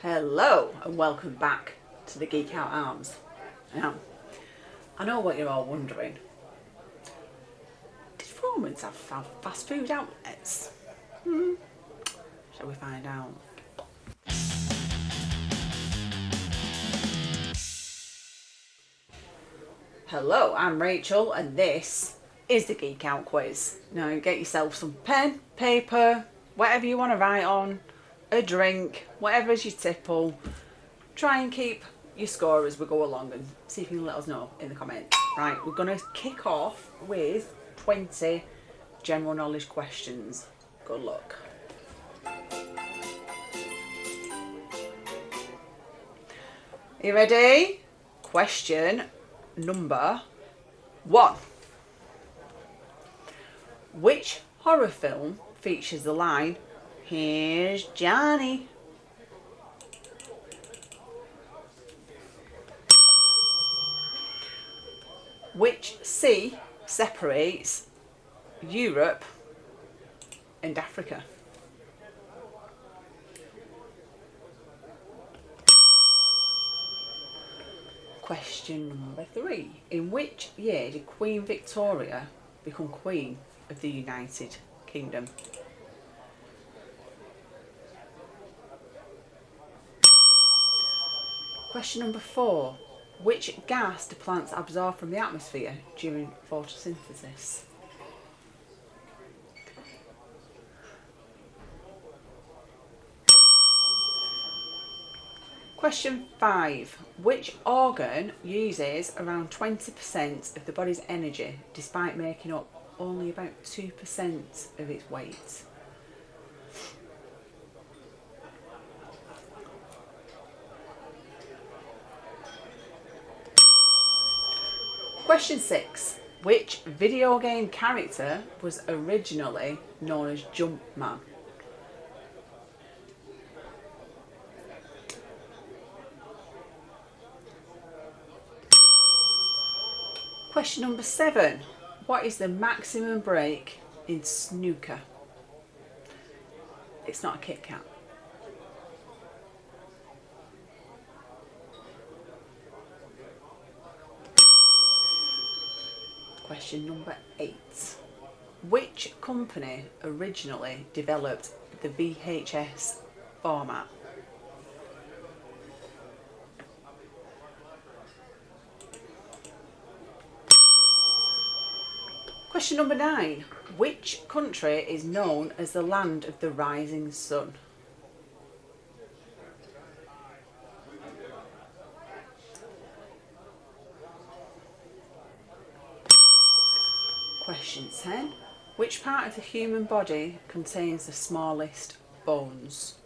Hello and welcome back to the Geekout Arms. Now, I know what you're all wondering. Did Romans have fast food outlets? Shall we find out? Hello, I'm Rachel and this is the Geekout Quiz. Now get yourself some pen, paper, whatever you want to write on, a drink, whatever's your tipple. Try and keep your score as we go along and see if you can let us know in the comments. Right, we're going to kick off with 20 general knowledge questions. Good luck. You ready? Question number 1. Which horror film features the line, "Here's Johnny"? Which sea separates Europe and Africa? Question number 3. In which year did Queen Victoria become Queen of the United Kingdom? Question number 4. Which gas do plants absorb from the atmosphere during photosynthesis? Question 5. Which organ uses around 20% of the body's energy despite making up only about 2% of its weight? Question 6. Which video game character was originally known as Jumpman? Question number 7. What is the maximum break in snooker? It's not a Kit Kat. Question number 8. Which company originally developed the VHS format? Question number 9. Which country is known as the land of the rising sun? Question 10. Which part of the human body contains the smallest bones?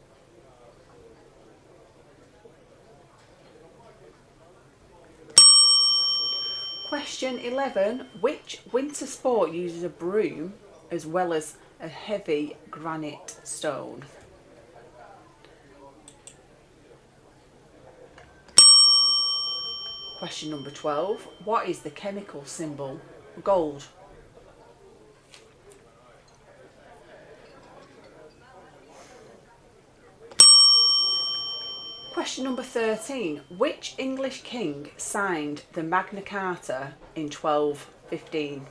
Question 11. Which winter sport uses a broom as well as a heavy granite stone? Question number 12. What is the chemical symbol gold? Question number 13. Which English king signed the Magna Carta in 1215?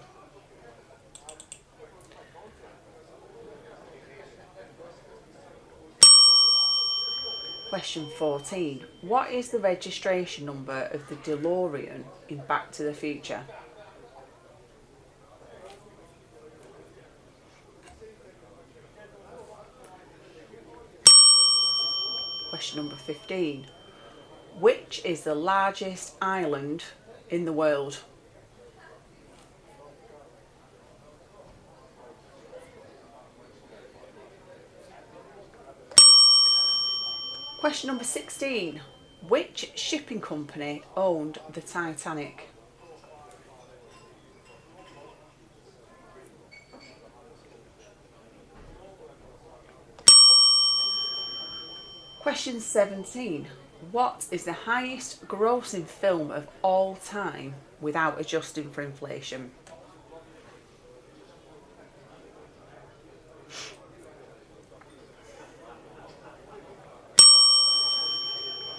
Question 14. What is the registration number of the DeLorean in Back to the Future? Question number 15. Which is the largest island in the world? Question number 16. Which shipping company owned the Titanic? Question 17. What is the highest grossing film of all time without adjusting for inflation?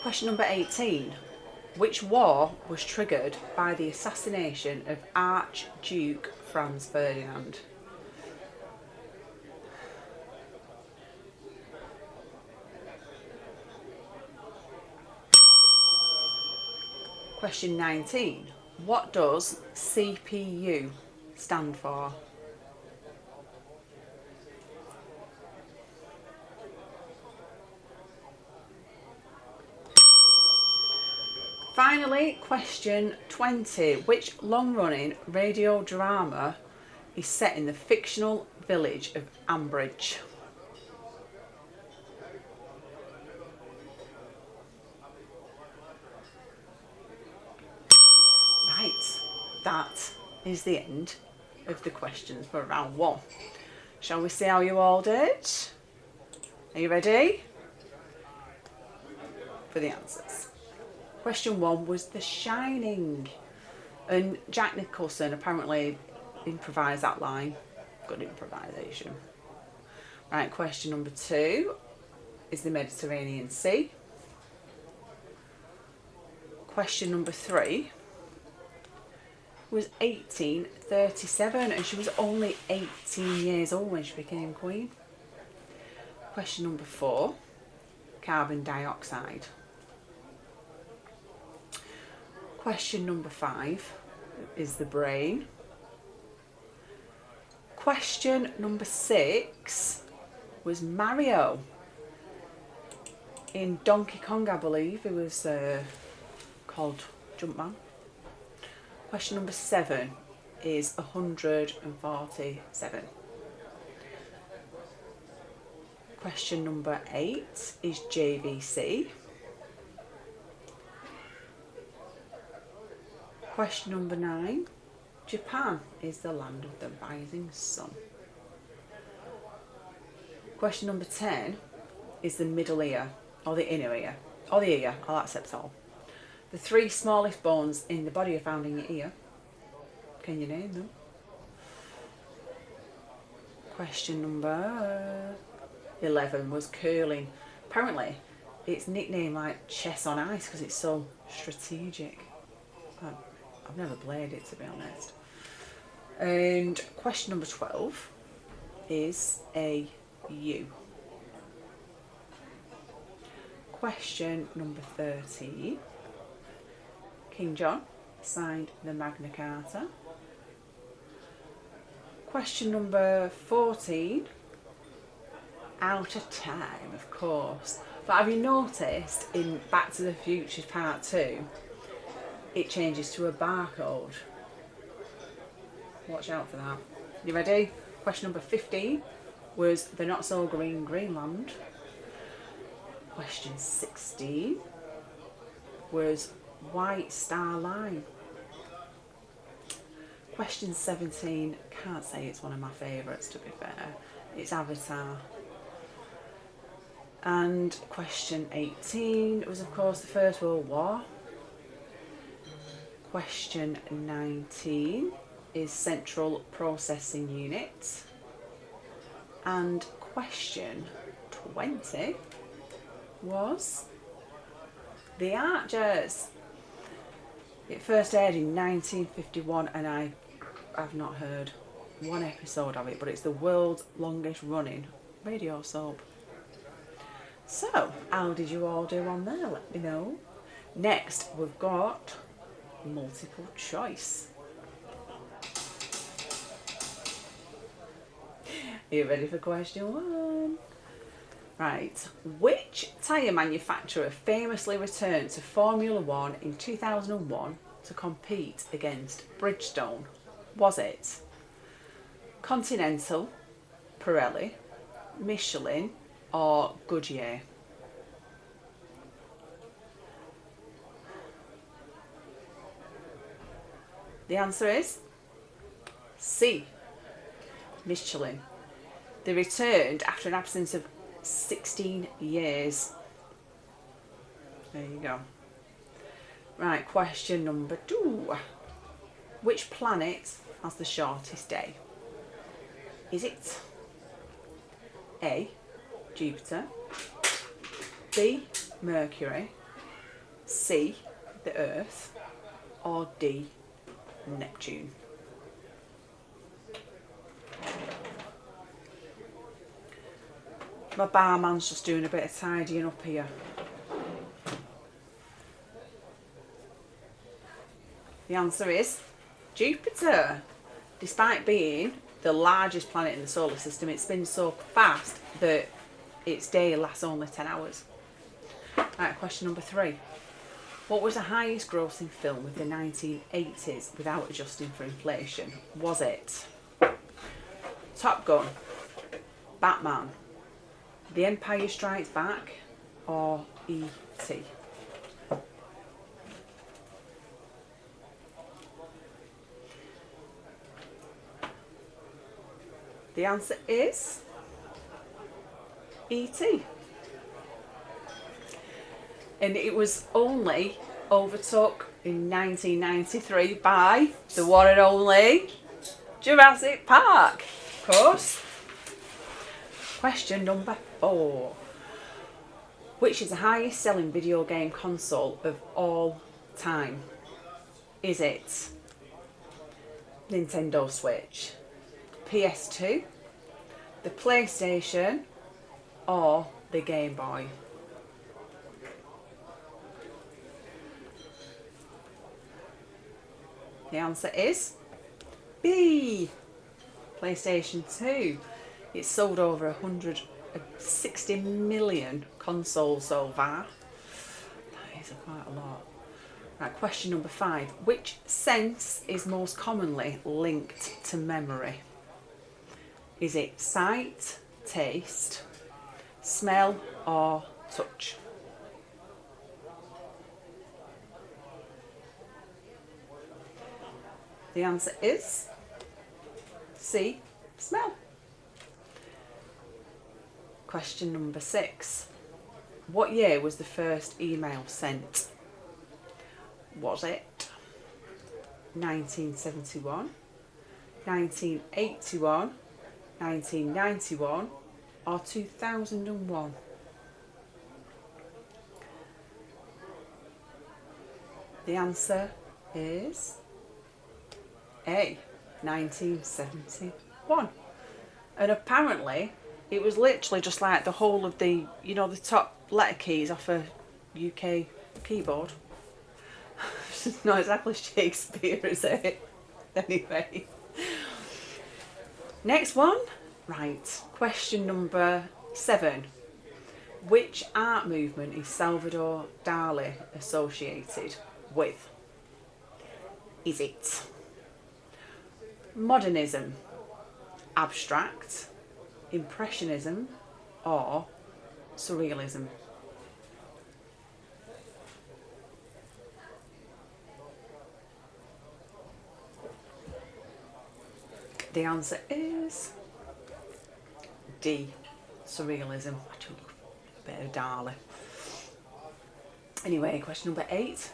Question number 18. Which war was triggered by the assassination of Archduke Franz Ferdinand? Question 19. What does CPU stand for? Finally, question 20. Which long-running radio drama is set in the fictional village of Ambridge? Right, that is the end of the questions for round 1. Shall we see how you all did? Are you ready for the answers? Question 1 was The Shining, and Jack Nicholson apparently improvised that line. Good improvisation. Right, question number 2 is the Mediterranean Sea. Question number 3 was 1837, and she was only 18 years old when she became Queen. Question number 4, carbon dioxide. Question number 5 is the brain. Question number 6 was Mario. In Donkey Kong, I believe, it was called Jumpman. Question number 7 is 147. Question number 8 is JVC. Question number 9, Japan is the land of the rising sun. Question number 10 is the middle ear, or the inner ear, or the ear, I'll accept all. The 3 smallest bones in the body are found in your ear. Can you name them? Question number 11 was curling. Apparently, it's nicknamed like chess on ice because it's so strategic. I've never played it, to be honest. And question number 12 is a U. Question number 13. King John signed the Magna Carta. Question number 14. Out of time, of course. But have you noticed in Back to the Future Part 2, it changes to a barcode? Watch out for that. You ready? Question number 15 was the not so green Greenland. Question 16 was White Star Line. Question 17, can't say it's one of my favourites, to be fair. It's Avatar. And question 18 was, of course, the First World War. Question 19 is Central Processing Unit. And question 20 was The Archers. It first aired in 1951, and I have not heard one episode of it, but it's the world's longest running radio soap. So, how did you all do on there? Let me know. Next, we've got multiple choice. Are you ready for question 1? Right. Which tyre manufacturer famously returned to Formula 1 in 2001 to compete against Bridgestone? Was it Continental, Pirelli, Michelin, or Goodyear? The answer is C, Michelin. They returned after an absence of 16 years. There you go. Right, question number 2. Which planet has the shortest day? Is it A, Jupiter, B, Mercury, C, the Earth, or D, Neptune? My barman's just doing a bit of tidying up here. The answer is Jupiter. Despite being the largest planet in the solar system, it spins so fast that its day lasts only 10 hours. Right, question number 3. What was the highest grossing film of the 1980s without adjusting for inflation? Was it Top Gun, Batman, The Empire Strikes Back, or E.T.? The answer is E.T. And it was only overtook in 1993 by the one and only Jurassic Park, of course. Question number 4. Which is the highest selling video game console of all time? Is it Nintendo Switch, PS2, the PlayStation, or the Game Boy? The answer is B, PlayStation 2. It's sold over 160 million consoles so far. That is quite a lot. Right, question number 5. Which sense is most commonly linked to memory? Is it sight, taste, smell, or touch? The answer is C, smell. Question number 6. What year was the first email sent? Was it 1971, 1981, 1991, or 2001? The answer is A, 1971. And apparently it was literally just like the whole of the, you know, the top letter keys off a UK keyboard. It's not exactly Shakespeare, is it? Anyway. Next one. Right. Question number 7. Which art movement is Salvador Dali associated with? Is it Modernism, Abstract, Impressionism, or Surrealism? The answer is D, Surrealism. I took a bit of Dali. Anyway, question number 8.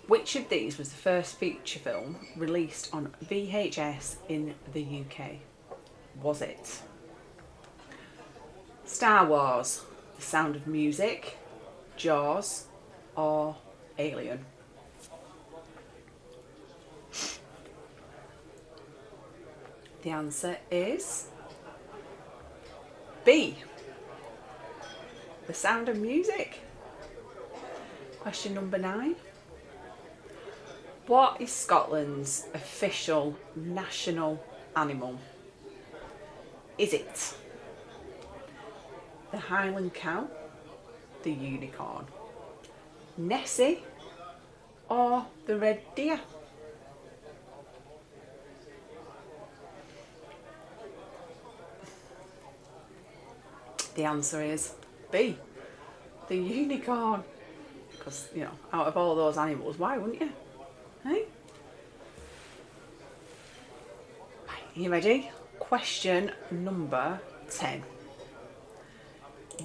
Which of these was the first feature film released on VHS in the UK? Was it Star Wars, The Sound of Music, Jaws, or Alien? The answer is B, The Sound of Music. Question number 9. What is Scotland's official national animal? Is it the Highland cow, the unicorn, Nessie, or the red deer? The answer is B, the unicorn. Because, you know, out of all those animals, why wouldn't you? Hey? Right, are you ready? Question number 10.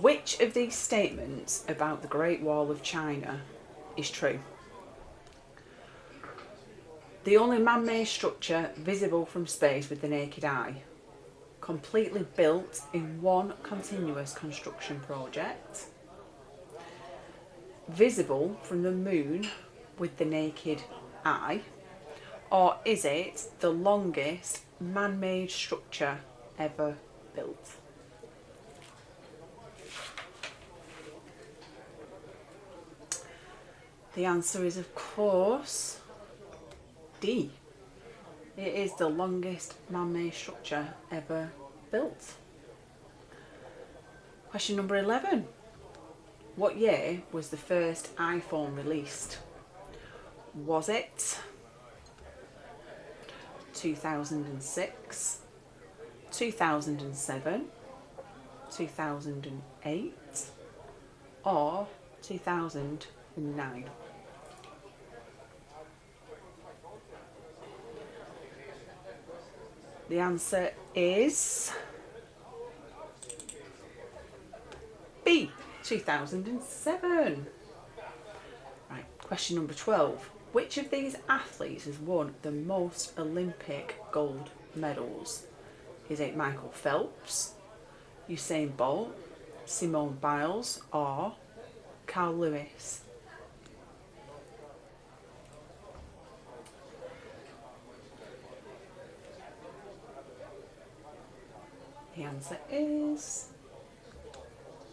Which of these statements about the Great Wall of China is true? The only man-made structure visible from space with the naked eye. Completely built in one continuous construction project. visible from the moon with the naked eye? Or is it the longest man-made structure ever built? The answer is, of course, D. It is the longest man-made structure ever built. Question number 11. What year was the first iPhone released? Was it 2006, 2007, 2008, or 2009? The answer is B, 2007. Right, question number 12. Which of these athletes has won the most Olympic gold medals? Is it Michael Phelps, Usain Bolt, Simone Biles, or Carl Lewis? The answer is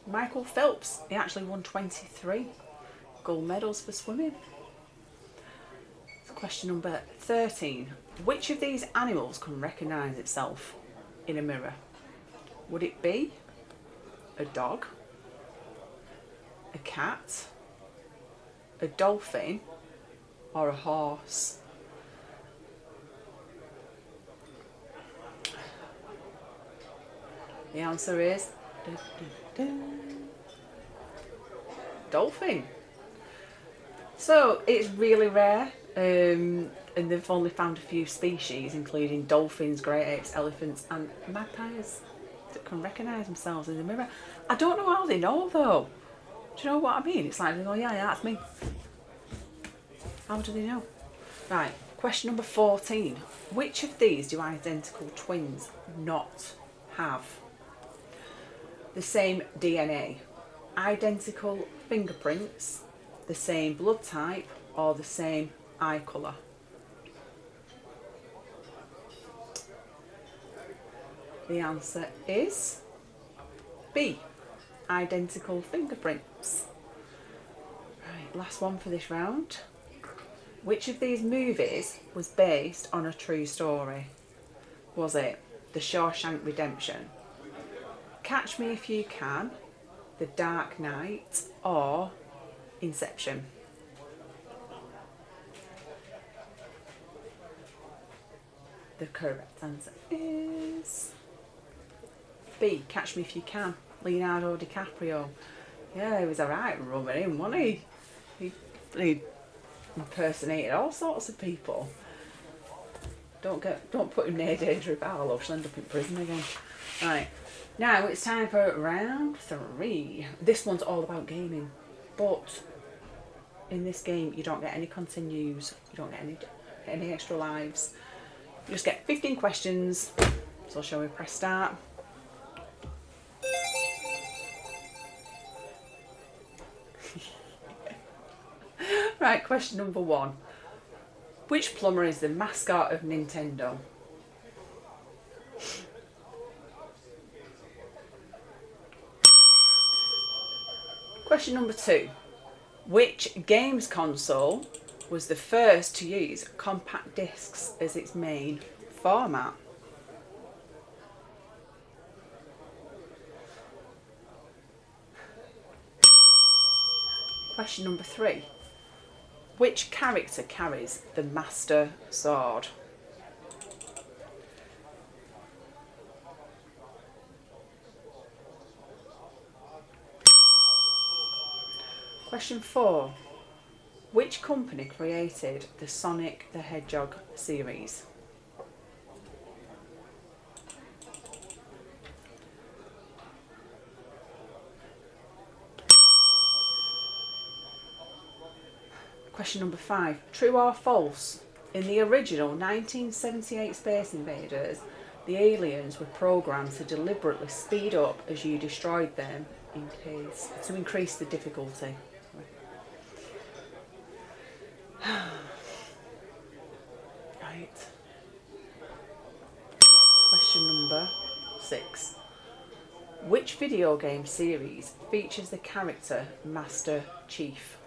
Michael Phelps. He actually won 23 gold medals for swimming. So question number 13. Which of these animals can recognise itself in a mirror? Would it be a dog, a cat, a dolphin, or a horse? The answer is dolphin. So it's really rare, and they've only found a few species, including dolphins, great apes, elephants, and magpies, that can recognise themselves in the mirror. I don't know how they know though. Do you know what I mean? It's like they go, yeah, that's me. How do they know? Right, question number 14. Which of these do identical twins not have? The same DNA, identical fingerprints, the same blood type, or the same eye colour? The answer is B, identical fingerprints. Right, last one for this round. Which of these movies was based on a true story? Was it The Shawshank Redemption, Catch Me If You Can, The Dark Knight, or Inception? The correct answer is B, Catch Me If You Can, Leonardo DiCaprio. Yeah, he was alright rubbing in, wasn't he? He impersonated all sorts of people. Don't put him near Deirdre Barlow, she'll end up in prison again. Right. Now it's time for round 3. This one's all about gaming, but in this game you don't get any continues, you don't get any extra lives. You just get 15 questions. So shall we press start? Right, question number 1. Which plumber is the mascot of Nintendo? Question number 2. Which games console was the first to use compact discs as its main format? Question number 3. Which character carries the Master Sword? Question 4. Which company created the Sonic the Hedgehog series? Question number 5. True or false? In the original 1978 Space Invaders, the aliens were programmed to deliberately speed up as you destroyed them to increase the difficulty. Right. Question number 6. Which video game series features the character Master Chief?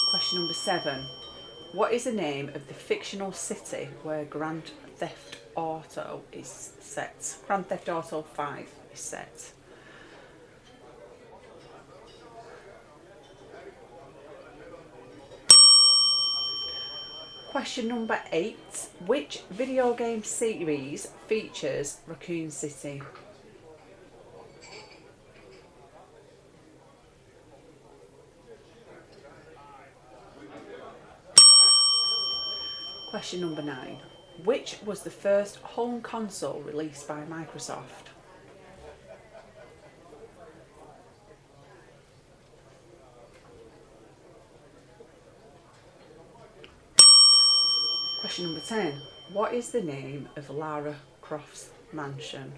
Question number 7. What is the name of the fictional city where Grand Theft Auto is set? Grand Theft Auto 5 is set. Question number 8. Which video game series features Raccoon City? Question number 9. Which was the first home console released by Microsoft? Question number 10. What is the name of Lara Croft's mansion?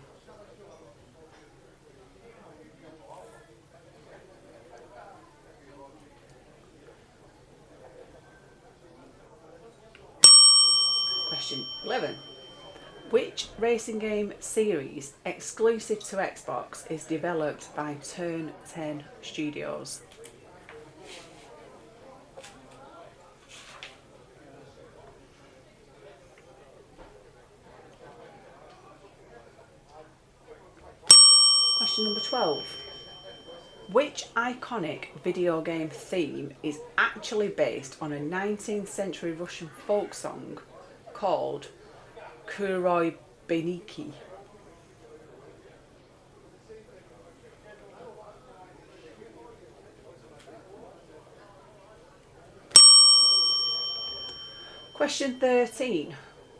Question 11. Which racing game series exclusive to Xbox is developed by Turn 10 Studios? Question number 12. Which iconic video game theme is actually based on a 19th century Russian folk song called Kuroy Beniki? Question 13.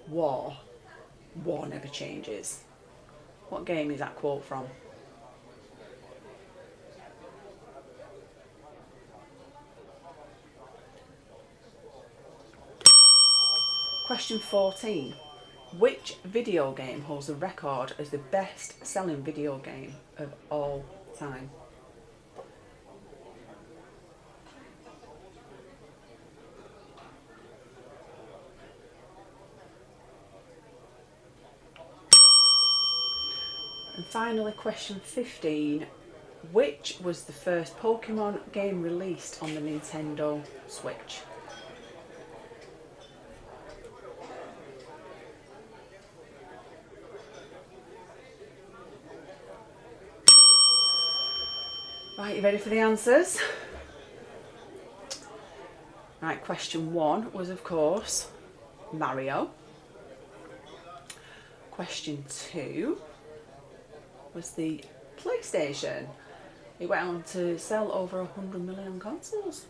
War. War never changes. What game is that quote from? Question 14. Which video game holds the record as the best selling video game of all time? And finally, question 15. Which was the first Pokemon game released on the Nintendo Switch? Right, you ready for the answers? Right, question 1 was, of course, Mario. Question 2 was the PlayStation. It went on to sell over 100 million consoles.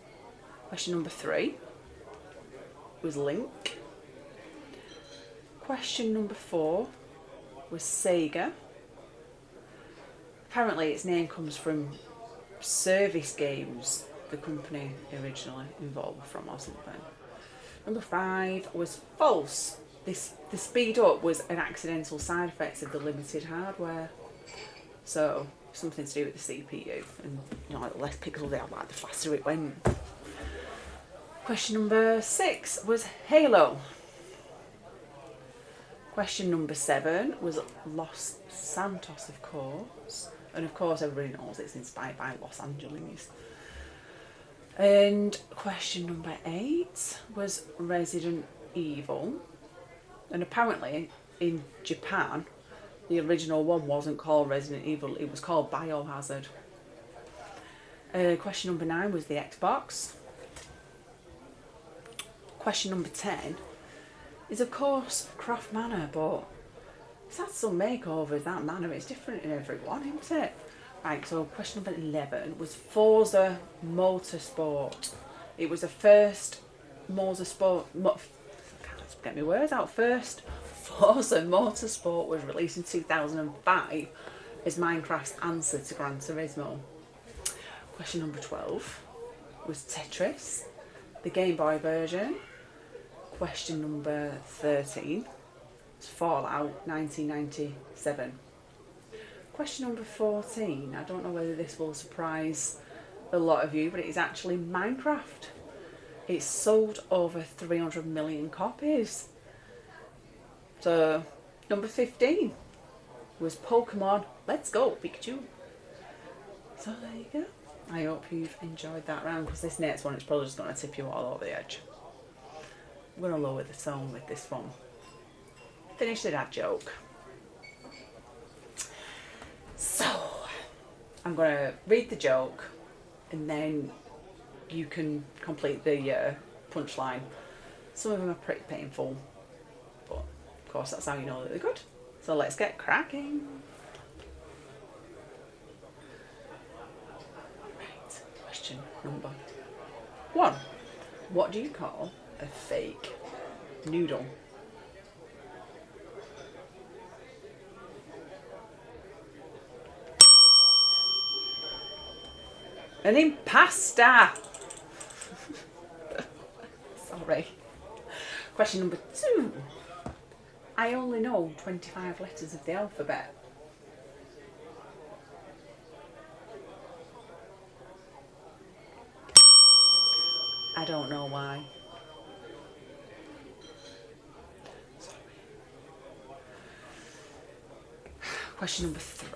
Question number 3 was Link. Question number 4 was Sega. Apparently its name comes from service games the company originally evolved from or something. Number 5 was false. The speed up was an accidental side effect of the limited hardware. So something to do with the CPU, and the less pixels they had, like the faster it went. Question number 6 was Halo. Question number 7 was Los Santos, of course. And of course everybody knows it's inspired by Los Angeles. And question number 8 was Resident Evil. And apparently in Japan, the original one wasn't called Resident Evil, it was called Biohazard. Question number 9 was the Xbox. Question number 10 is, of course, Craft Manor, but it's had some makeovers, that manor. It's different in everyone, isn't it? Right, so question number 11 was Forza Motorsport. It was the first Motorsport... can't get my words out. First Forza Motorsport was released in 2005 as Minecraft's answer to Gran Turismo. Question number 12 was Tetris, the Game Boy version. Question number 13 was Fallout 1997. Question number 14. I don't know whether this will surprise a lot of you, but it is actually Minecraft. It's sold over 300 million copies. So, number 15 was Pokemon Let's Go Pikachu. So there you go. I hope you've enjoyed that round, because this next one is probably just going to tip you all over the edge. I'm going to lower the tone with this one. Finish the dad joke. So, I'm going to read the joke and then you can complete the punchline. Some of them are pretty painful, but of course that's how you know that they're good. So let's get cracking. Right, question number 1. What do you call a fake noodle? An impasta. Sorry. Question number 2. I only know 25 letters of the alphabet. I don't know why. Sorry. Question number 3.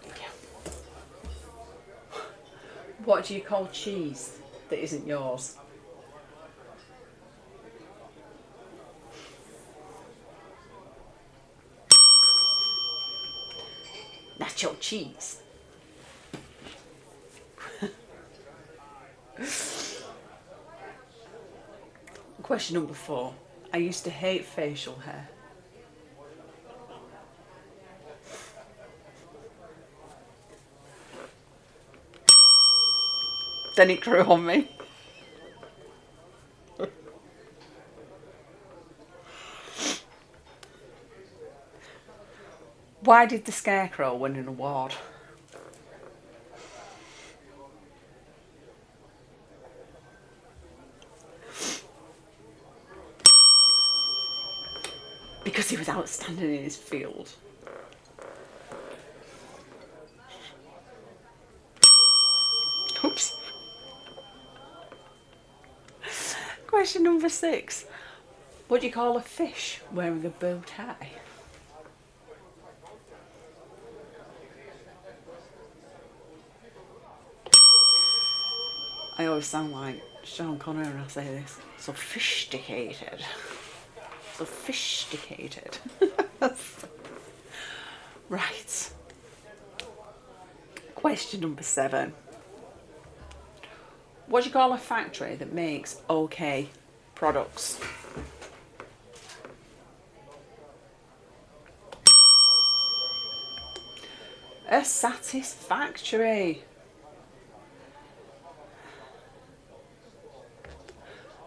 What do you call cheese that isn't yours? Nacho cheese. Question number 4. I used to hate facial hair. Then it grew on me. Why did the Scarecrow win an award? Because he was outstanding in his field. Oops. Question number 6. What do you call a fish wearing a bow tie? I always sound like Sean Connery when I say this. Sophisticated. Sophisticated. Right. Question number 7. What do you call a factory that makes okay products? A satisfactory.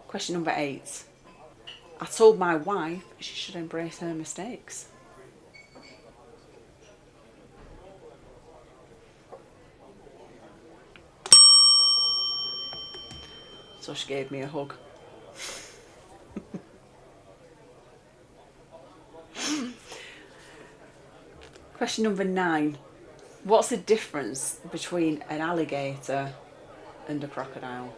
Question number 8. I told my wife she should embrace her mistakes. So she gave me a hug. Question number 9. What's the difference between an alligator and a crocodile?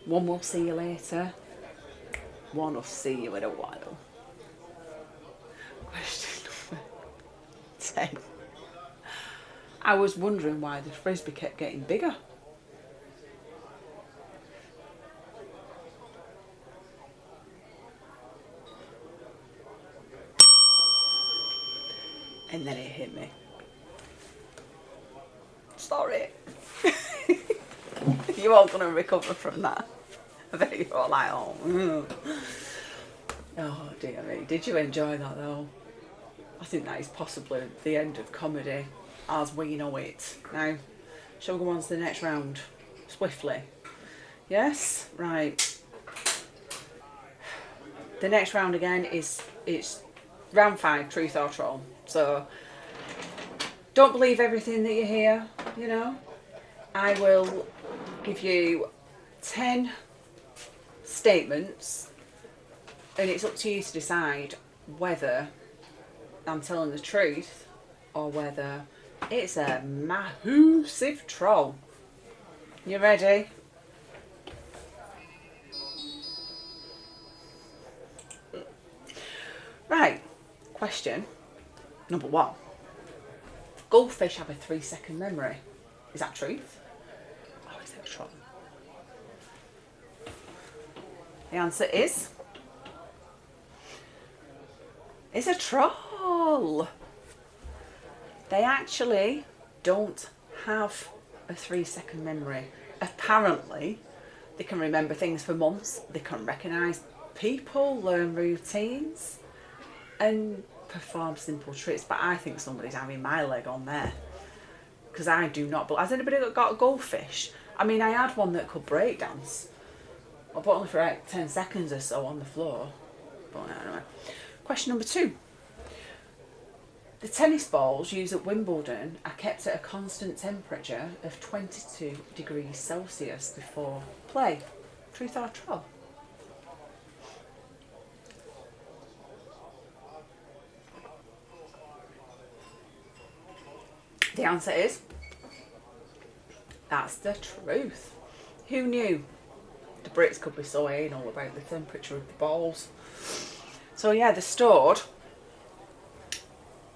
One will see you later. One will see you in a while. Question number 10. I was wondering why the frisbee kept getting bigger. And then it hit me. Sorry. You're all going to recover from that. I bet you're all like, oh. Oh dear me. Did you enjoy that though? I think that is possibly the end of comedy as we know it. Now, shall we go on to the next round? Swiftly. Yes? Right. The next round again it's round 5, truth or troll. So, don't believe everything that you hear, you know. I will give you 10 statements, and it's up to you to decide whether I'm telling the truth or whether it's a massive troll. You ready? Right, question number 1. Goldfish have a 3-second memory. Is that truth? Or is it a troll? The answer is... it's a troll. They actually don't have a 3-second memory. Apparently, they can remember things for months. They can recognise people, learn routines, and perform simple tricks. But I think somebody's having my leg on there, because I do not. But has anybody got a goldfish? I mean, I had one that could break dance, but only for like 10 seconds or so on the floor. But anyway, question number 2. The tennis balls used at Wimbledon are kept at a constant temperature of 22 degrees Celsius before play. Truth or troll? The answer is... that's the truth. Who knew the Brits could be so anal about the temperature of the balls? So yeah, they're stored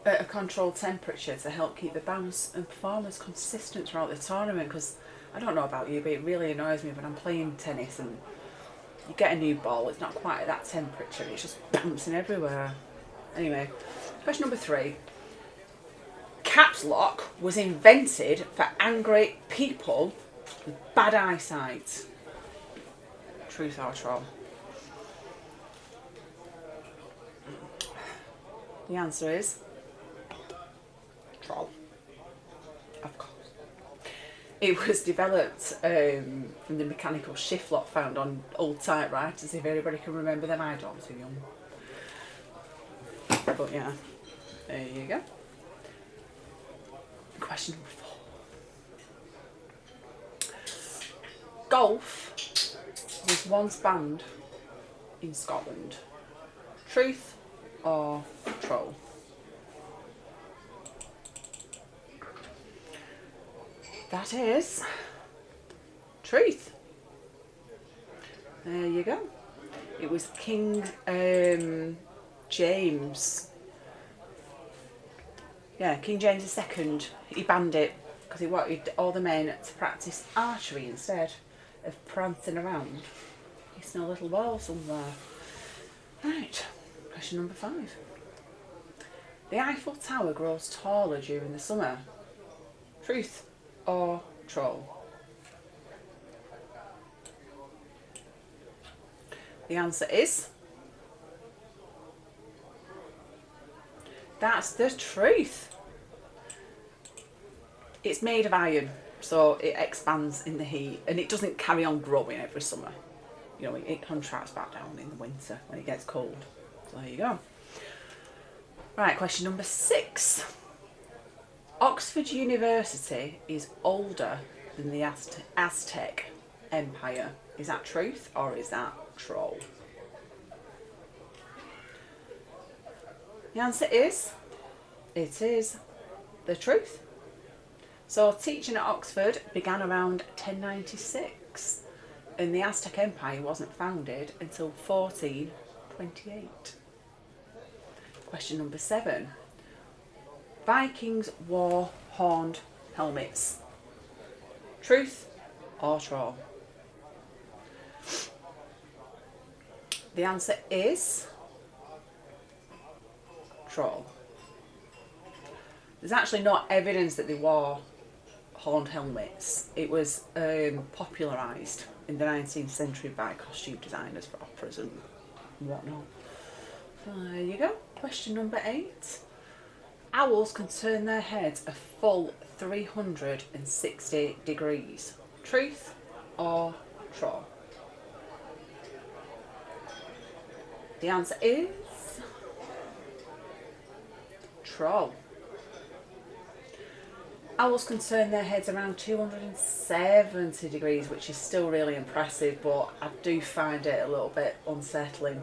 at a controlled temperature to help keep the bounce and performance consistent throughout the tournament. Because I don't know about you, but it really annoys me when I'm playing tennis and you get a new ball, it's not quite at that temperature, it's just bouncing everywhere. Anyway, question number 3. Caps lock was invented for angry people with bad eyesight. Truth or troll? The answer is troll. Of course. It was developed from the mechanical shift lock found on old typewriters, if anybody can remember them. I don't, I'm too young. But yeah, there you go. Question number 4. Golf was once banned in Scotland. Truth or troll? That is truth. There you go. It was King James. Yeah, King James II. He banned it because he wanted all the men to practice archery instead of prancing around. It's in a little wall somewhere. Right, question number 5. The Eiffel Tower grows taller during the summer. Truth or troll? The answer is... that's the truth. It's made of iron, so it expands in the heat and it doesn't carry on growing every summer. You know, it contracts back down in the winter when it gets cold. So there you go. Right, question number 6. Oxford University is older than the Aztec Empire. Is that truth or is that troll? The answer is... it is the truth. So teaching at Oxford began around 1096 and the Aztec Empire wasn't founded until 1428. Question number 7. Vikings wore horned helmets. Truth or troll? The answer is troll. There's actually no evidence that they wore horned helmets. It was popularised in the 19th century by costume designers for operas and whatnot. There you go. Question number 8. Owls can turn their heads a full 360 degrees. Truth or troll? The answer is troll. I was concerned their head's around 270 degrees, which is still really impressive, but I do find it a little bit unsettling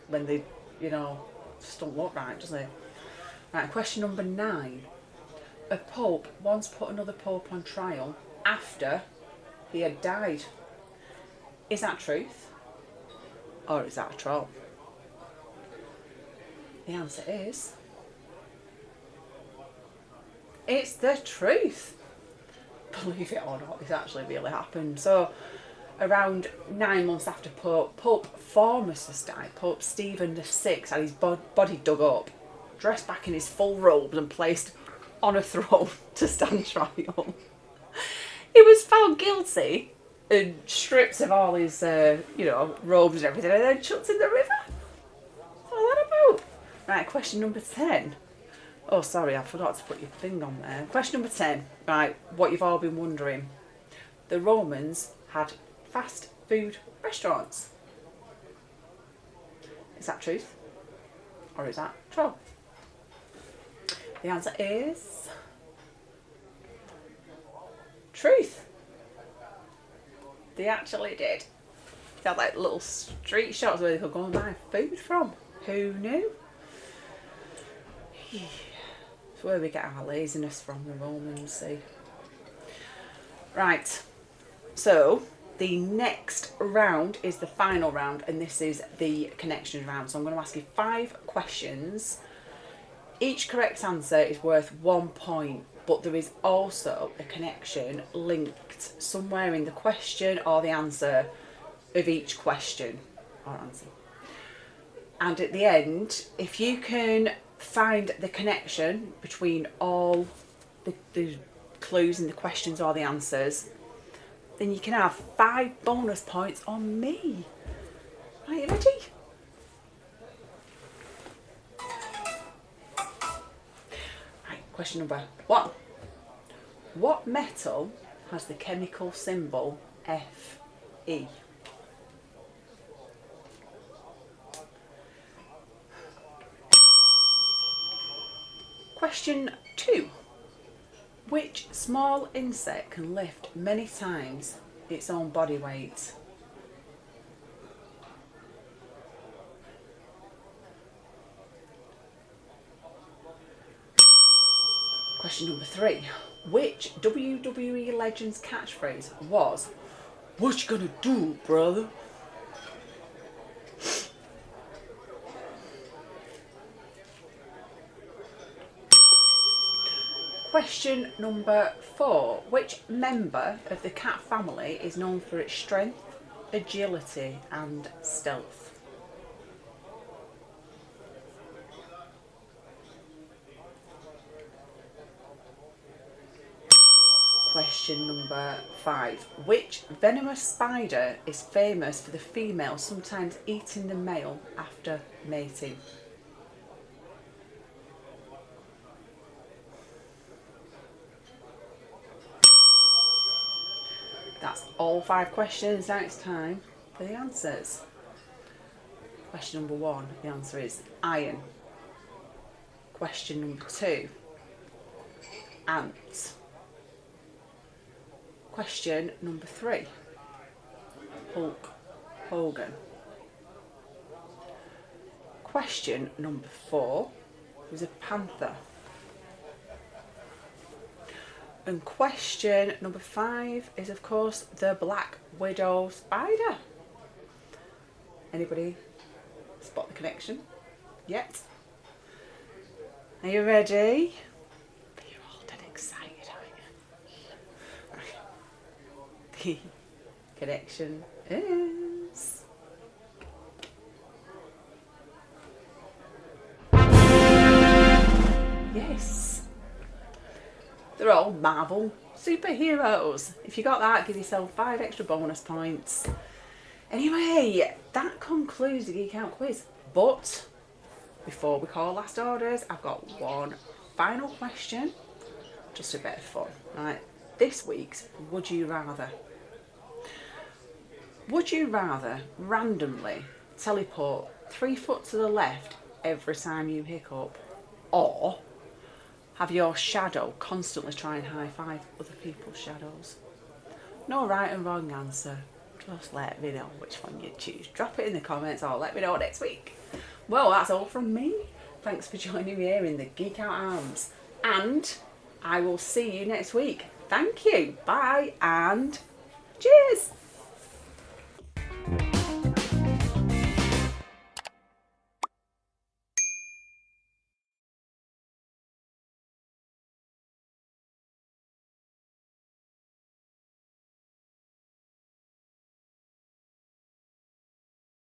when they, just don't look right, does it? Right, question number 9. A pope once put another pope on trial after he had died. Is that truth? Or is that a troll? The answer is... it's the truth. Believe it or not, this actually really happened. So, around 9 months after Pope Formosus died, Pope Stephen VI had his body dug up, dressed back in his full robes and placed on a throne to stand trial. He was found guilty and stripped of all his, robes and everything, and then chucked in the river. What's all that about? Right, question number 10. Oh, sorry, I forgot to put your thing on there. Question number 10. Right, what you've all been wondering. The Romans had fast food restaurants. Is that truth? Or is that troll? The answer is... truth. They actually did. They had like little street shops where they could go and buy food from. Who knew? It's where we get our laziness from, the Romans, see. Right, so the next round is the final round, and this is the connections round. So I'm going to ask you 5 questions. Each correct answer is worth 1 point, but there is also a connection linked somewhere in the question or the answer of each question or answer. And at the end, if you can find the connection between all the clues in the questions or the answers, then you can have 5 bonus points on me. Are you ready? Right, question number 1. What metal has the chemical symbol Fe? Question 2. Which small insect can lift many times its own body weight? Question number 3. Which WWE Legends catchphrase was, "What you gonna do, brother?" Question number 4. Which member of the cat family is known for its strength, agility and stealth? Question number 5. Which venomous spider is famous for the female sometimes eating the male after mating? That's all 5 questions. Now it's time for the answers. Question number 1, the answer is iron. Question number 2, ants. Question number 3, Hulk Hogan. Question number 4 was a panther. And question number 5 is, of course, the black widow spider. Anybody spot the connection yet? Are you ready? You're all dead excited, aren't you? The connection is... yes. They're all Marvel superheroes. If you got that, give yourself 5 extra bonus points. Anyway, that concludes the Geek Out quiz. But before we call last orders, I've got one final question. Just a bit of fun. Right, this week's Would You Rather. Would you rather randomly teleport 3 foot to the left every time you hiccup, or have your shadow constantly try and high-five other people's shadows? No right and wrong answer. Just let me know which one you choose. Drop it in the comments or let me know next week. Well, that's all from me. Thanks for joining me here in the Geekout Arms. And I will see you next week. Thank you. Bye and cheers.